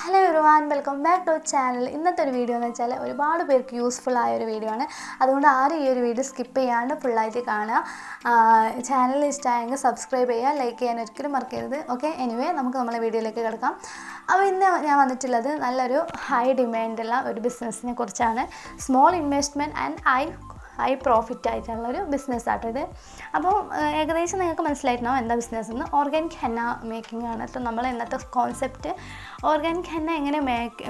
Hello everyone, welcome back to channel. ഇന്നത്തെ ഒരു video എന്ന് വെച്ചാൽ ഒരുപാട് പേർക്ക് യൂസ്ഫുൾ ആയ ഒരു വീഡിയോ ആണ്. അതുകൊണ്ട് ആരും ഈ ഒരു വീഡിയോ സ്കിപ്പ് ചെയ്യാണ്ട് ഫുള്ളായിട്ട് കാണുക. ചാനൽ ഇഷ്ടമായെങ്കിൽ സബ്സ്ക്രൈബ് ചെയ്യുക, ലൈക്ക് ചെയ്യാൻ ഒരിക്കലും മറക്കരുത്. ഓക്കെ, എനിവേ നമുക്ക് നമ്മളെ വീഡിയോയിലേക്ക് കിടക്കാം. അപ്പോൾ ഇന്ന് ഞാൻ വന്നിട്ടുള്ളത് നല്ലൊരു ഹൈ ഡിമാൻഡുള്ള ഒരു ബിസിനസ്സിനെ കുറിച്ചാണ്. Small investment and high profit ആയിട്ടുള്ളൊരു ബിസിനസ്സാട്ടോ ഇത്. അപ്പോൾ ഏകദേശം നിങ്ങൾക്ക് മനസ്സിലായിട്ടുണ്ടാവും എന്താ ബിസിനസ് എന്ന്. ഓർഗാനിക് ഹെന്ന മേക്കിംഗ് ആണ് കേട്ടോ നമ്മൾ ഇന്നത്തെ കോൺസെപ്റ്റ്. ഓർഗാനിക് ഹെന്ന എങ്ങനെ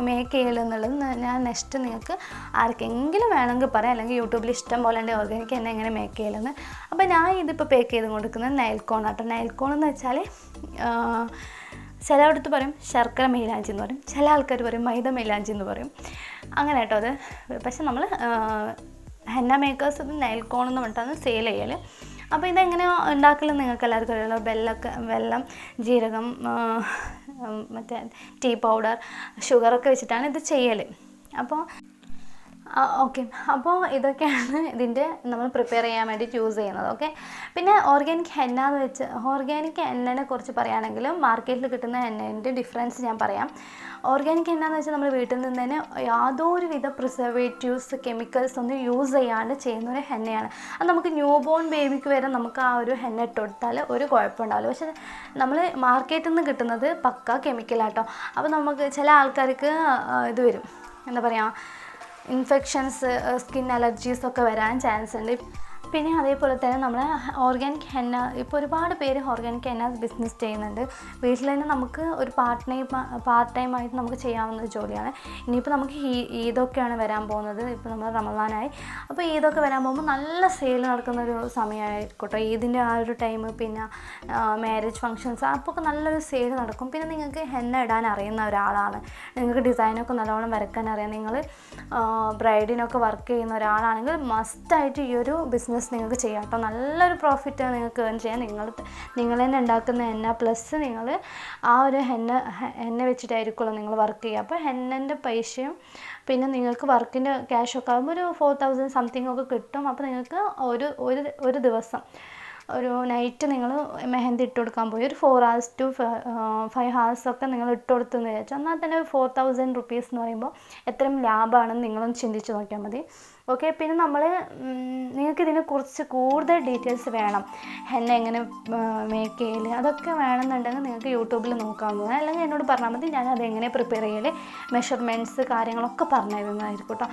മേക്ക് ചെയ്യല് എന്നുള്ളത് ഞാൻ നെക്സ്റ്റ് നിങ്ങൾക്ക് ആർക്കെങ്കിലും വേണമെങ്കിൽ പറയാം, അല്ലെങ്കിൽ യൂട്യൂബിൽ ഇഷ്ടം പോലെ ഉണ്ട് ഓർഗാനിക് ഹെന്ന എങ്ങനെ മേക്ക് ചെയ്യലെന്ന്. അപ്പോൾ ഞാൻ ഇതിപ്പോൾ പേക്ക് ചെയ്ത് കൊടുക്കുന്നത് നൈൽക്കോൺ ആട്ടോ. നൈൽക്കോൺ എന്ന് വെച്ചാൽ ചിലയിടത്ത് പറയും ശർക്കര മൈലാഞ്ചി എന്ന് പറയും, ചില ആൾക്കാർ പറയും മൈദ മൈലാഞ്ചി എന്ന് പറയും, അങ്ങനെ കേട്ടോ അത്. പക്ഷെ നമ്മൾ ഹെന്ന മേക്കേഴ്സ് ഇത് നൈൽക്കോൺ എന്ന് പറഞ്ഞിട്ടാണ് സെയിൽ ചെയ്യൽ. അപ്പോൾ ഇതെങ്ങനെ ഉണ്ടാക്കലെന്ന് നിങ്ങൾക്ക് എല്ലാവർക്കും അറിയാലോ. വെള്ളം, ജീരകം, മറ്റേ ടീ പൗഡർ, ഷുഗറൊക്കെ വെച്ചിട്ടാണ് ഇത് ചെയ്യൽ. അപ്പോൾ ഓക്കെ, അപ്പോൾ ഇതൊക്കെയാണ് ഇതിൻ്റെ നമ്മൾ പ്രിപ്പയർ ചെയ്യാൻ വേണ്ടിയിട്ട് യൂസ് ചെയ്യുന്നത്. ഓക്കെ, പിന്നെ ഓർഗാനിക് ഹെന്ന എന്ന് വെച്ച് ഓർഗാനിക് ഹെന്നനെ കുറിച്ച് പറയുകയാണെങ്കിലും മാർക്കറ്റിൽ കിട്ടുന്ന ഹെന്നേൻ്റെ ഡിഫറൻസ് ഞാൻ പറയാം. ഓർഗാനിക് ഹെന്ന എന്ന് വെച്ചാൽ നമ്മൾ വീട്ടിൽ നിന്ന് തന്നെ യാതൊരുവിധ പ്രിസർവേറ്റീവ്സ്, കെമിക്കൽസ് ഒന്നും യൂസ് ചെയ്യാണ്ട് ചെയ്യുന്ന ഒരു ഹെന്നയാണ്. അത് നമുക്ക് ന്യൂ ബോൺ ബേബിക്ക് വരെ നമുക്ക് ആ ഒരു ഹെന്ന ഇട്ട് കൊടുത്താൽ ഒരു കുഴപ്പമുണ്ടാവില്ല. പക്ഷേ നമ്മൾ മാർക്കറ്റിൽ നിന്ന് കിട്ടുന്നത് പക്ക കെമിക്കലാട്ടോ. അപ്പോൾ നമുക്ക് ചില ആൾക്കാർക്ക് ഇത് വരും, എന്താ പറയുക, ഇൻഫെക്ഷൻസ്, സ്കിൻ അലർജീസൊക്കെ വരാൻ ചാൻസ് ഉണ്ട്. പിന്നെ അതേപോലെ തന്നെ നമ്മൾ ഓർഗാനിക് ഹെന്ന ഇപ്പോൾ ഒരുപാട് പേര് ഓർഗാനിക് ഹെന്ന ബിസിനസ് ചെയ്യുന്നുണ്ട്. വീട്ടിൽ തന്നെ നമുക്ക് ഒരു പാർട്ട് ടൈം ആയിട്ട് നമുക്ക് ചെയ്യാവുന്ന ഒരു ജോലിയാണ്. ഇനിയിപ്പോൾ നമുക്ക് ഈദൊക്കെയാണ് വരാൻ പോകുന്നത്. ഇപ്പോൾ നമ്മൾ റമദാനായി, അപ്പോൾ ഈദൊക്കെ വരാൻ പോകുമ്പോൾ നല്ല സെയിൽ നടക്കുന്നൊരു സമയമായിരിക്കട്ടെ ഈദിൻ്റെ ആ ഒരു ടൈം. പിന്നെ മാരേജ് ഫങ്ഷൻസ് അപ്പോൾ നല്ലൊരു സെയിൽ നടക്കും. പിന്നെ നിങ്ങൾക്ക് ഹെന്ന ഇടാൻ അറിയുന്ന ഒരാളാണ്, നിങ്ങൾക്ക് ഡിസൈനൊക്കെ നല്ലോണം വരയ്ക്കാൻ അറിയാം, നിങ്ങൾ ബ്രൈഡിനൊക്കെ വർക്ക് ചെയ്യുന്ന ഒരാളാണെങ്കിൽ മസ്റ്റായിട്ട് ഈ ഒരു ബിസിനസ് നിങ്ങൾക്ക് ചെയ്യാം കേട്ടോ. നല്ലൊരു പ്രോഫിറ്റ് നിങ്ങൾക്ക് ഏൺ ചെയ്യാം. നിങ്ങൾ തന്നെ ഉണ്ടാക്കുന്ന ഹെന്ന പ്ലസ് നിങ്ങൾ ആ ഒരു ഹെന്ന വെച്ചിട്ടായിരിക്കുമല്ലോ നിങ്ങൾ വർക്ക് ചെയ്യുക. അപ്പോൾ ഹെന്നൻ്റെ പൈസയും പിന്നെ നിങ്ങൾക്ക് വർക്കിൻ്റെ ക്യാഷൊക്കെ ആകുമ്പോൾ ഒരു 4000 സംതിങ് ഒക്കെ കിട്ടും. അപ്പോൾ നിങ്ങൾക്ക് ഒരു ദിവസം ഒരു നൈറ്റ് നിങ്ങൾ മെഹന്തി ഇട്ട് കൊടുക്കാൻ പോയി ഒരു 4 hours to 5 hours ഒക്കെ നിങ്ങൾ ഇട്ട് കൊടുത്തെന്ന് വിചാരിച്ചു, എന്നാൽ തന്നെ 4000 rupees എന്ന് പറയുമ്പോൾ എത്രയും ലാഭമാണെന്ന് നിങ്ങളൊന്ന് ചിന്തിച്ച് നോക്കിയാൽ മതി. ഓക്കെ, പിന്നെ നിങ്ങൾക്ക് ഇതിനെക്കുറിച്ച് കൂടുതൽ ഡീറ്റെയിൽസ് വേണം, ഹെന്ന എങ്ങനെ മേക്ക് ചെയ്യൽ അതൊക്കെ വേണമെന്നുണ്ടെങ്കിൽ നിങ്ങൾക്ക് യൂട്യൂബിൽ നോക്കാവുന്നതാണ്. അല്ലെങ്കിൽ എന്നോട് പറഞ്ഞാൽ മതി, ഞാൻ അതെങ്ങനെ പ്രിപ്പയർ ചെയ്യൽ, മെഷർമെൻറ്റ്സ് കാര്യങ്ങളൊക്കെ പറഞ്ഞു തരുന്നതായിരിക്കും കേട്ടോ.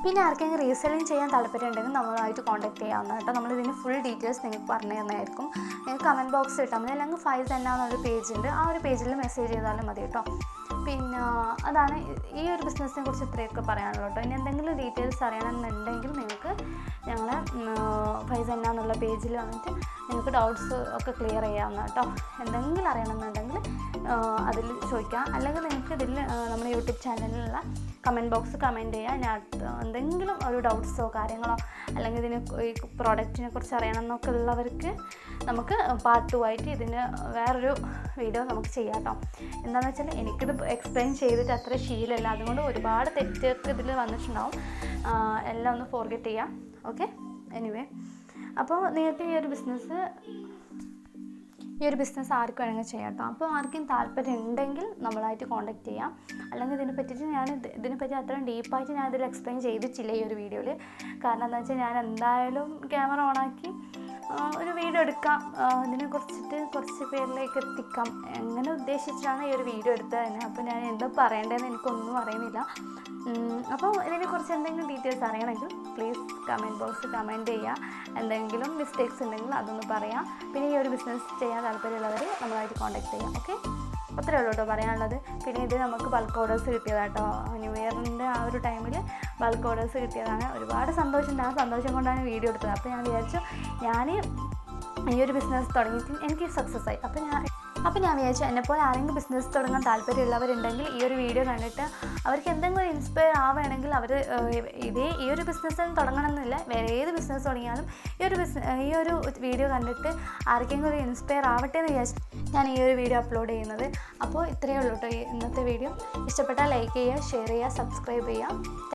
പിന്നെ ആർക്കെങ്കിലും റീസെല്ലിങ് ചെയ്യാൻ താല്പര്യം ഉണ്ടെങ്കിൽ നമ്മളുമായിട്ട് കോൺടാക്ട് ചെയ്യാവുന്ന കേട്ടോ. നമ്മളിതിന് ഫുൾ ഡീറ്റെയിൽസ് നിങ്ങൾക്ക് പറഞ്ഞു തരുന്നതായിരിക്കും. നിങ്ങൾക്ക് കമൻറ്റ് ബോക്സ് ഇട്ടാൽ മതി, അല്ലെങ്കിൽ ഫൈസ് എന്നൊരു പേജുണ്ട്, ആ ഒരു പേജിൽ മെസ്സേജ് ചെയ്താലും മതി കേട്ടോ. പിന്നെ അതാണ് ഈ ഒരു ബിസിനസ്സിനെ കുറിച്ച് ഇത്രയൊക്കെ പറയാനുള്ളൂ കേട്ടോ. ഇനി എന്തെങ്കിലും ഡീറ്റെയിൽസ് അറിയണമെന്നുണ്ടെങ്കിൽ നിങ്ങൾക്ക് ഞങ്ങളെ ഫൈസ് എന്നുള്ള പേജിൽ വന്നിട്ട് നിങ്ങൾക്ക് ഡൗട്ട്സ് ഒക്കെ ക്ലിയർ ചെയ്യാവുന്ന കേട്ടോ. എന്തെങ്കിലും അറിയണമെന്നുണ്ടെങ്കിൽ അതിൽ ചോദിക്കാം, അല്ലെങ്കിൽ നിങ്ങൾക്ക് ഇതിൽ നമ്മുടെ യൂട്യൂബ് ചാനലിലുള്ള കമൻറ്റ് ബോക്സ് കമൻറ്റ് ചെയ്യുക. ഞാൻ എന്തെങ്കിലും ഒരു ഡൗട്ട്സോ കാര്യങ്ങളോ അല്ലെങ്കിൽ ഇതിന് ഈ പ്രോഡക്റ്റിനെ കുറിച്ച് അറിയണം എന്നൊക്കെ ഉള്ളവർക്ക് നമുക്ക് പാർട്ട് 2 ആയിട്ട് ഇതിന് വേറൊരു വീഡിയോ നമുക്ക് ചെയ്യാം കേട്ടോ. എന്താണെന്ന് വെച്ചാൽ എനിക്കിത് എക്സ്പ്ലെയിൻ ചെയ്തിട്ട് അത്ര ശീലമല്ല, അതുകൊണ്ട് ഒരുപാട് തെറ്റൊക്കെ ഇതിൽ വന്നിട്ടുണ്ടാവും. എല്ലാം ഒന്ന് ഫോർഗെറ്റ് ചെയ്യാം. ഓക്കെ, എനിവേ, അപ്പോൾ നിങ്ങൾക്ക് ഈ ഒരു ബിസിനസ് ആർക്ക് വേണമെങ്കിൽ ചെയ്യാം കേട്ടോ. അപ്പോൾ ആർക്കും താല്പര്യം ഉണ്ടെങ്കിൽ നമ്മളായിട്ട് കോൺടാക്ട് ചെയ്യാം. അല്ലെങ്കിൽ ഇതിനെപ്പറ്റി അത്രയും ഡീപ്പായിട്ട് ഞാൻ ഇതിൽ എക്സ്പ്ലെയിൻ ചെയ്തിട്ടില്ല ഈ ഒരു വീഡിയോയിൽ. കാരണം എന്താ വെച്ചാൽ ഞാൻ എന്തായാലും ക്യാമറ ഓണാക്കി ഒരു വീഡിയോ എടുക്കാം, ഇതിനെക്കുറിച്ചിട്ട് കുറച്ച് പേരിലേക്ക് എത്തിക്കാം, എങ്ങനെ ഉദ്ദേശിച്ചിട്ടാണ് ഈ ഒരു വീഡിയോ എടുത്തത് തന്നെ. അപ്പോൾ ഞാൻ എന്താ പറയേണ്ടതെന്ന് എനിക്കൊന്നും അറിയുന്നില്ല. അപ്പോൾ ഇതിനെക്കുറിച്ച് എന്തെങ്കിലും ഡീറ്റെയിൽസ് അറിയണമെങ്കിൽ പ്ലീസ് കമൻറ്റ് ബോക്സ് കമൻറ്റ് ചെയ്യുക. എന്തെങ്കിലും മിസ്റ്റേക്സ് ഉണ്ടെങ്കിൽ അതൊന്ന് പറയാം. പിന്നെ ഈ ഒരു ബിസിനസ് ചെയ്യാൻ താല്പര്യമുള്ളവർ നമ്മളായിട്ട് കോൺടാക്ട് ചെയ്യാം. ഓക്കെ, അത്രയേ ഉള്ളൂ കേട്ടോ പറയാനുള്ളത്. പിന്നെ ഇത് നമുക്ക് ബൾക്ക് ഓർഡേഴ്സ് കിട്ടിയതാട്ടോ. ന്യൂ ഇയറിൻ്റെ ആ ഒരു ടൈമിൽ ബൾക്ക് ഓർഡേഴ്സ് കിട്ടിയതാണ്. ഒരുപാട് സന്തോഷമുണ്ട്, ആ സന്തോഷം കൊണ്ടാണ് വീഡിയോ എടുത്തത്. അപ്പോൾ ഞാൻ വിചാരിച്ചു ഞാൻ ഈ ഒരു ബിസിനസ് തുടങ്ങിയിട്ട് എനിക്ക് സക്സസ് ആയി. അപ്പോൾ ഞാൻ വിചാരിച്ചു എന്നെപ്പോലെ ആരെങ്കിലും ബിസിനസ് തുടങ്ങാൻ താല്പര്യമുള്ളവരുണ്ടെങ്കിൽ ഈ ഒരു വീഡിയോ കണ്ടിട്ട് അവർക്ക് എന്തെങ്കിലും ഇൻസ്പയർ ആവുകയാണെങ്കിൽ അവർ ഈ ഒരു ബിസിനസ്സിൽ തുടങ്ങണമെന്നില്ല, വേറെ ഏത് ബിസിനസ് തുടങ്ങിയാലും ഈ ഒരു വീഡിയോ കണ്ടിട്ട് ആർക്കെങ്കിലും ഒരു ഇൻസ്പയർ ആവട്ടെ എന്ന് വിചാരിച്ചു ഞാൻ ഈ ഒരു വീഡിയോ അപ്ലോഡ് ചെയ്യുന്നത്. അപ്പോൾ ഇത്രയേ ഉള്ളൂ കേട്ടോ ഇന്നത്തെ വീഡിയോ. ഇഷ്ടപ്പെട്ടാൽ ലൈക്ക് ചെയ്യുക, ഷെയർ ചെയ്യുക, സബ്സ്ക്രൈബ് ചെയ്യുക.